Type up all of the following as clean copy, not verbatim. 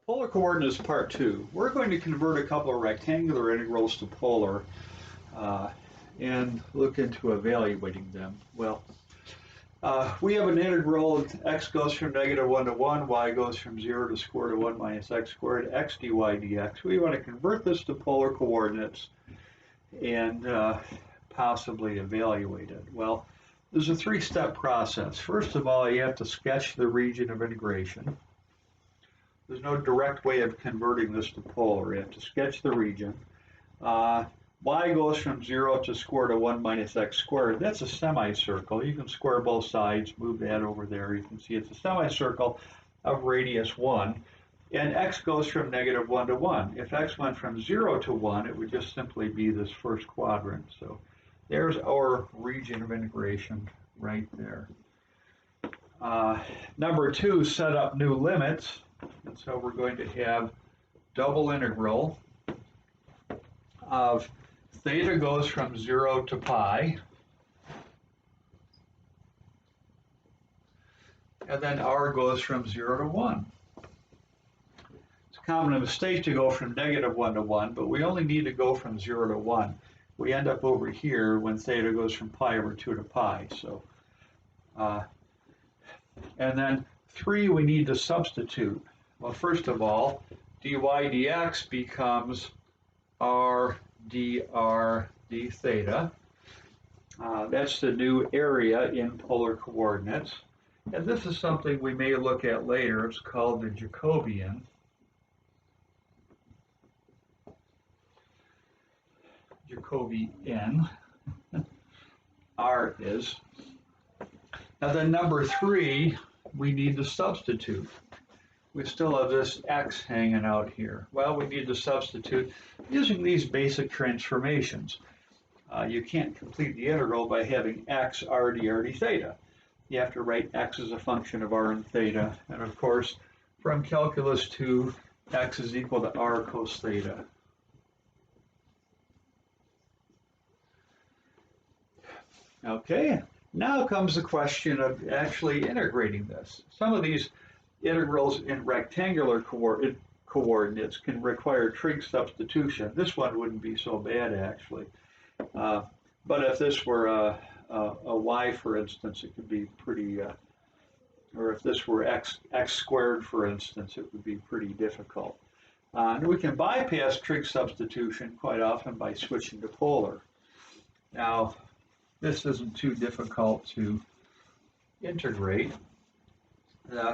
Polar coordinates part two. We're going to convert a couple of rectangular integrals to polar uh, and look into evaluating them. Well, we have an integral, x goes from -1 to 1, y goes from 0 to square root of 1 minus x squared, x dy dx. We want to convert this to polar coordinates and possibly evaluate it. Well, there's a three-step process. First of all, you have to sketch the region of integration. There's no direct way of converting this to polar. You have to sketch the region. Y goes from 0 to square root of 1 minus x squared. That's a semicircle. You can square both sides, move that over there. You can see it's a semicircle of radius 1. And x goes from -1 to 1. If x went from 0 to 1, it would just simply be this first quadrant. So there's our region of integration right there. Number two, set up new limits. And so we're going to have double integral of theta goes from 0 to pi, and then r goes from 0 to 1. It's a common mistake to go from -1 to 1, but we only need to go from 0 to 1. We end up over here when theta goes from pi over 2 to pi. So, and then 3 we need to substitute. Well, first of all, dy dx becomes r dr d theta. That's the new area in polar coordinates. And this is something we may look at later. It's called the Jacobian. Jacobian. R is. Now then number 3, we need to substitute. We still have this x hanging out here. Well, we need to substitute using these basic transformations. You can't complete the integral by having x r dr d theta. You have to write x as a function of r and theta. And of course, from calculus 2, x is equal to r cos theta. Okay, now comes the question of actually integrating this. Some of these integrals in rectangular coordinates can require trig substitution. This one wouldn't be so bad, actually. But if this were a y, for instance, it could be pretty, or if this were x squared, for instance, it would be pretty difficult. And we can bypass trig substitution quite often by switching to polar. Now, this isn't too difficult to integrate.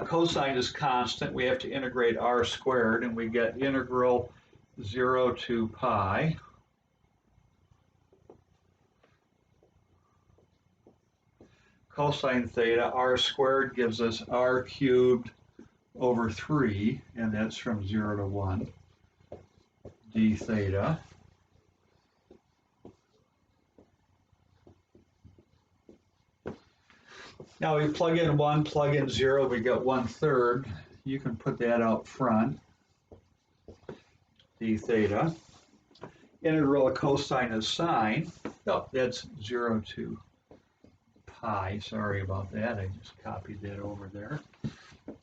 Cosine is constant. We have to integrate r squared, and we get integral 0 to pi cosine theta. R squared gives us r cubed over 3, and that's from 0 to 1 d theta. Now we plug in 1, plug in 0, we get 1/3. You can put that out front, d theta. Integral of cosine is sine. Oh, that's 0 to pi. Sorry about that. I just copied that over there.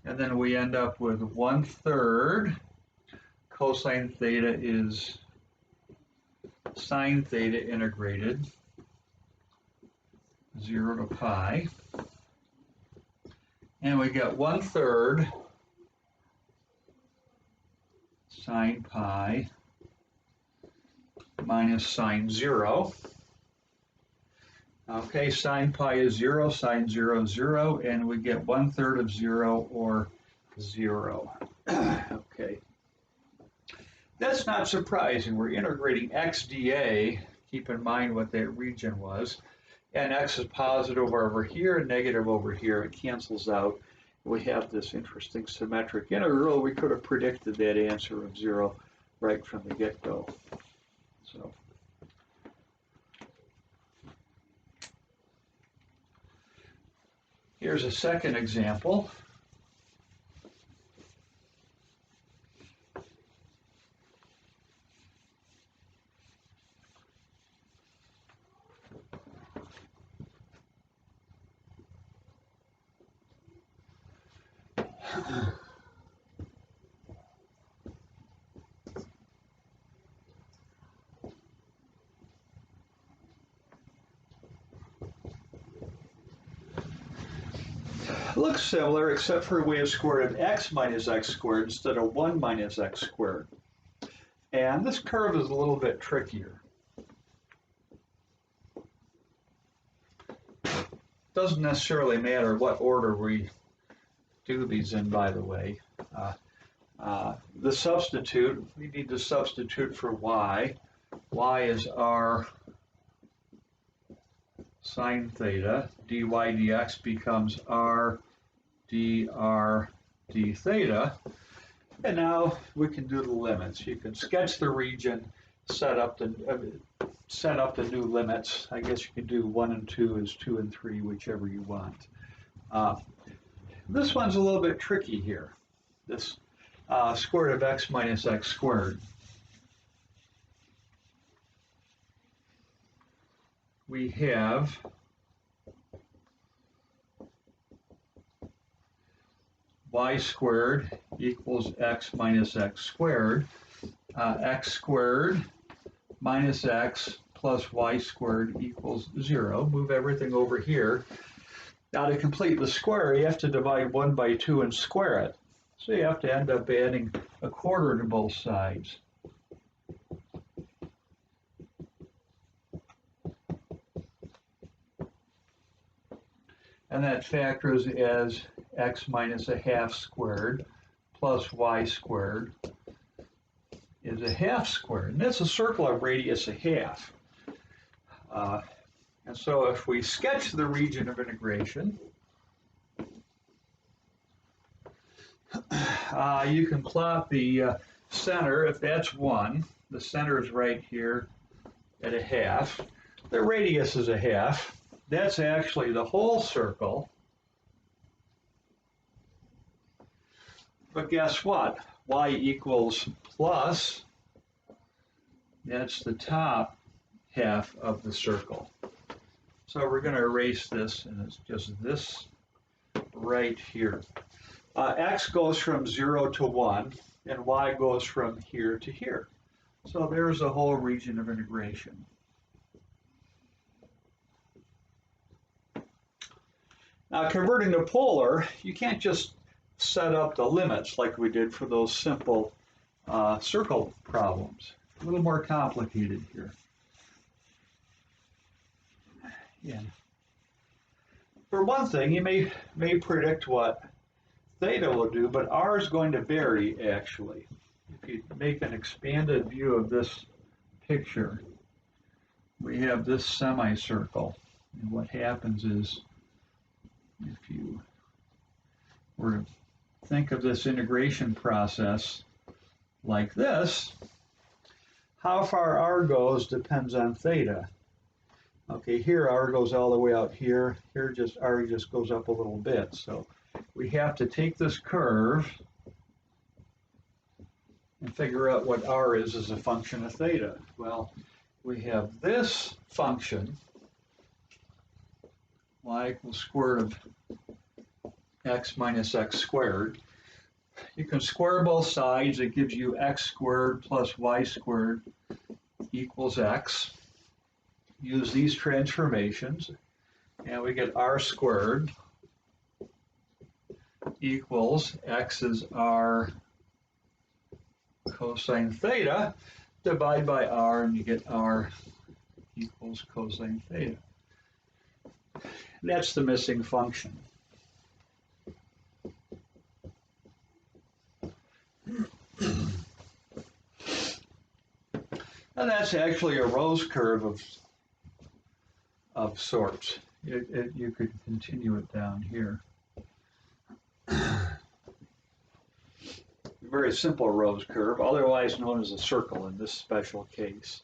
And then we end up with 1/3. Cosine theta is sine theta integrated 0 to pi. And we get 1/3 sine pi minus sine 0. Okay, sine pi is 0, sine 0 is 0, and we get 1/3 of 0 or 0. Okay. That's not surprising. We're integrating x dA. Keep in mind what that region was. And x is positive over here and negative over here. It cancels out. We have this interesting symmetric integral. We could have predicted that answer of 0 right from the get-go. So, here's a second example. looks similar except for we have square root of x minus x squared instead of 1 minus x squared. And this curve is a little bit trickier. Doesn't necessarily matter what order we do these in, by the way. The substitute, we need to substitute for y. Y is r sine theta. dy dx becomes r dr d theta. And now we can do the limits. You can sketch the region, set up the new limits. I guess you can do 1 and 2 as 2 and 3, whichever you want. This one's a little bit tricky here. This square root of x minus x squared. We have y squared equals x minus x squared. X squared minus x plus y squared equals 0. Move everything over here. Now to complete the square, you have to divide 1 by 2 and square it. So you have to end up adding a quarter to both sides. And that factors as x minus a half squared plus y squared is a half squared. And that's a circle of radius a half. And so if we sketch the region of integration, you can plot the center. If that's 1, the center is right here at a half. The radius is a half. That's actually the whole circle. But guess what? Y equals plus, that's the top half of the circle. So we're going to erase this, and it's just this right here. X goes from 0 to 1, and y goes from here to here. So there's the whole region of integration. Now, converting to polar, you can't just set up the limits like we did for those simple circle problems. A little more complicated here. Yeah. For one thing, you may predict what theta will do, but r is going to vary, actually. If you make an expanded view of this picture, we have this semicircle, and what happens is, if you were to think of this integration process like this, how far r goes depends on theta. Okay, here r goes all the way out here. Here r just goes up a little bit. So we have to take this curve and figure out what r is as a function of theta. Well, we have this function, y equals square root of x minus x squared. You can square both sides. It gives you x squared plus y squared equals x. Use these transformations, and we get r squared equals x is r cosine theta. Divide by r, and you get r equals cosine theta. That's the missing function. And that's actually a Rose curve of sorts. You could continue it down here. Very simple Rose curve, otherwise known as a circle in this special case.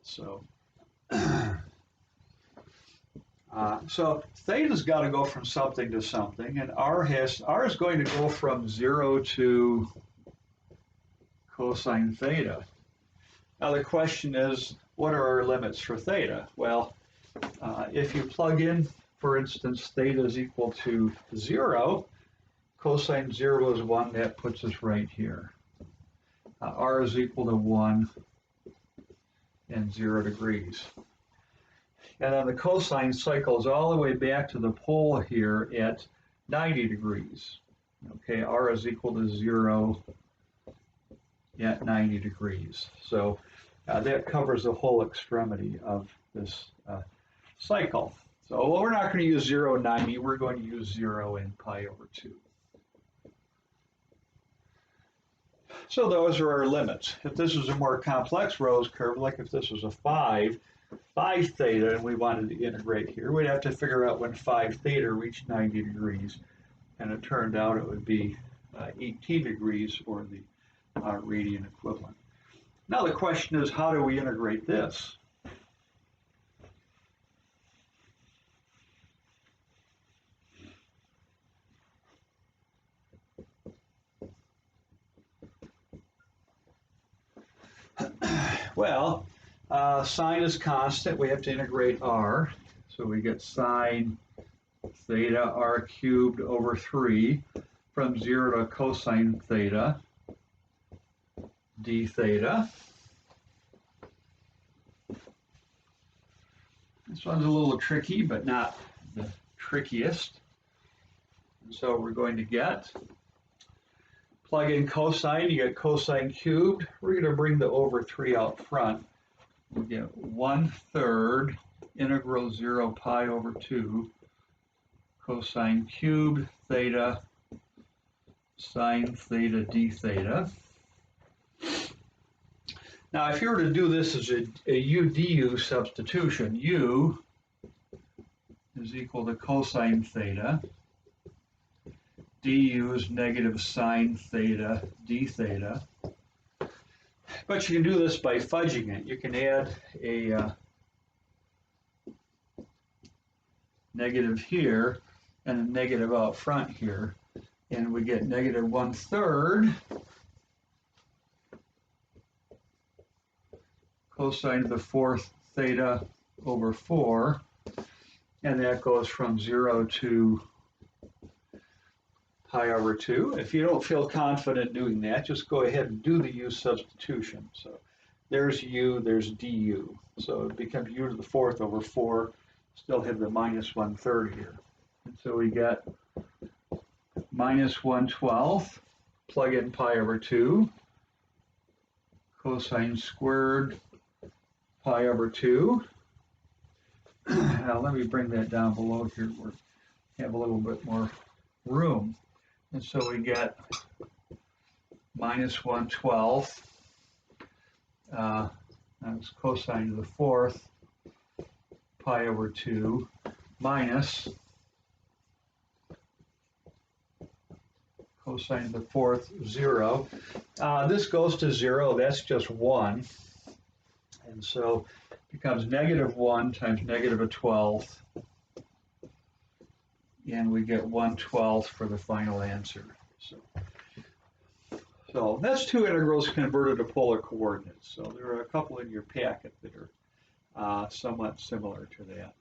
So, so theta's got to go from something to something, and r is going to go from 0 to cosine theta. Now the question is, what are our limits for theta? Well, if you plug in, for instance, theta is equal to 0, cosine 0 is 1, that puts us right here. R is equal to 1 and 0 degrees. And then the cosine cycles all the way back to the pole here at 90 degrees. Okay, r is equal to 0 at 90 degrees. So that covers the whole extremity of this cycle. So we're not going to use 0 and 90, we're going to use 0 and pi over 2. So those are our limits. If this was a more complex Rose curve, like if this was a 5 theta, and we wanted to integrate here, we'd have to figure out when 5 theta reached 90 degrees. And it turned out it would be 18 degrees, or the radian equivalent. Now the question is, how do we integrate this? Well, sine is constant. We have to integrate r. So we get sine theta r cubed over 3 from 0 to cosine theta d theta. This one's a little tricky, but not the trickiest. And so we're going to get, plug in cosine, you get cosine cubed. We're going to bring the over 3 out front. We get 1/3 integral 0 pi over 2 cosine cubed theta sine theta d theta. Now, if you were to do this as a u du substitution, u is equal to cosine theta, du is negative sine theta d theta. But you can do this by fudging it. You can add a negative here and a negative out front here, and we get negative 1/3 cosine to the 4th theta over 4, and that goes from 0 to pi over 2. If you don't feel confident doing that, just go ahead and do the u substitution. So there's u, there's du. So it becomes u to the 4th over 4, still have the minus 1/3 here. And so we get minus 1/12, plug in pi over 2, cosine squared pi over 2. Now let me bring that down below here where we have a little bit more room. And so we get minus 1/12, that's cosine to the 4th pi over 2 minus cosine to the 4th 0. This goes to 0, that's just 1. And so it becomes negative 1 times negative 1/12. And we get 1/12 for the final answer. So that's two integrals converted to polar coordinates. So there are a couple in your packet that are somewhat similar to that.